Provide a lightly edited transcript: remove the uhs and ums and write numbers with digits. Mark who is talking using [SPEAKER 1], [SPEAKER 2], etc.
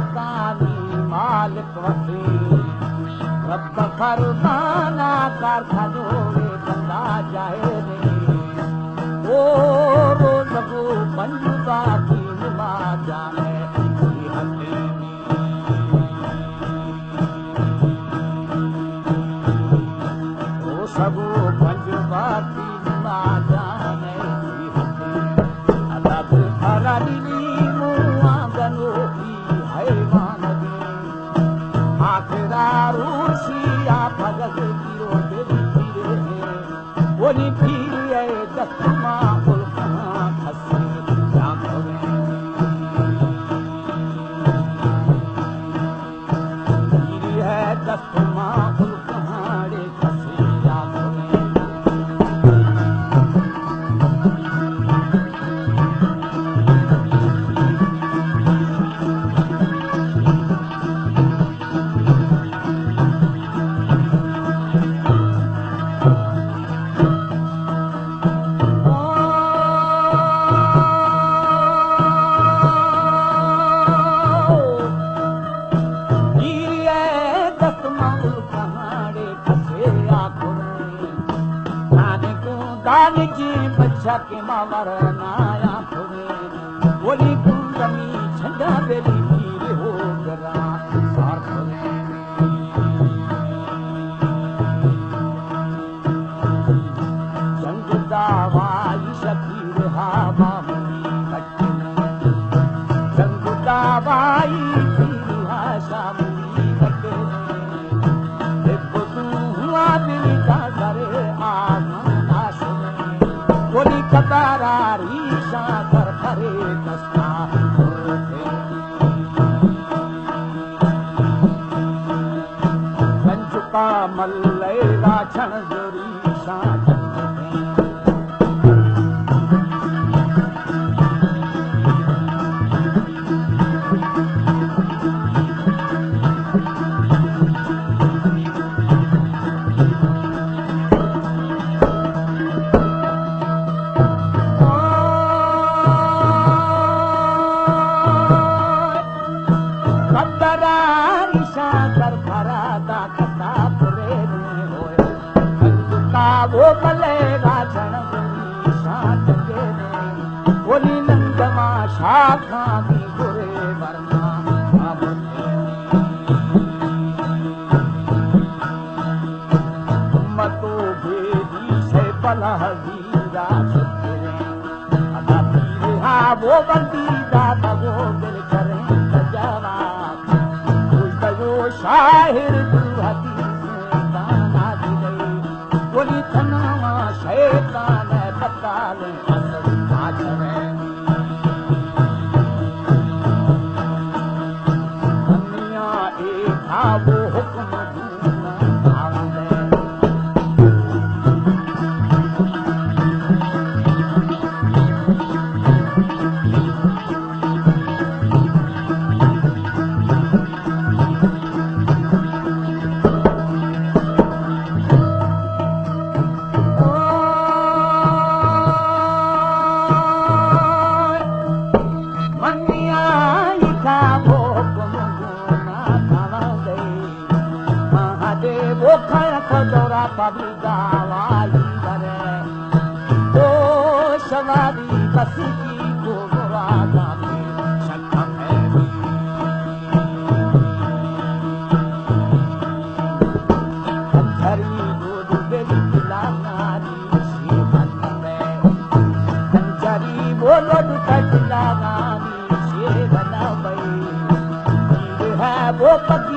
[SPEAKER 1] मकानी मालिक वठी रब फरमाना कारखानो रे बंदा जाए रे ओ रोज को पंजुबा की नमाज जाने की हटे ओ सबो पंजुबा की नमाज जाने की हटे अदब फरारी मुआ गनो की हैवान दे आखिरा रूसिया भगत गिरो दे फिरे ओनी फिरे दस्तमा उल्का खसे जाम होवे फिरे है दस्तमा उल्का रे खसे जाम होवे की बच्चा के मावर नाया खुरे बोली कुंडमी झंडा बेली वीर हो गरा सार खुरे जंग दावाई शबीर हावा मुनी कट्टे जंग दावाई हा शामुनी कट्टे देखो तू हुआ दिल का करे आमा बोली कतारा रीशा कर करे दस्ता कंचुका मल्लेगा क्षण जोरीशा वो मलेगा क्षण शांत के बोली नंदमा शाखा की गुरे वरना मतो भेदी से पलहजीरा सुतरे अदा पीहा वो बंदी दादा वो दिल करें जवाब जो शाहिर दुहती बोली तनावा शैतान बताल असर आज में दुनिया एक वो हुक्म दूना आवे पबली गावाई करे ओ सवारी बसी की गोवा गामी शक्म है कंचरी दूध बेली नारी श्रीमन में कंचरी बोलो दुखला नारी शेर बना है वो पति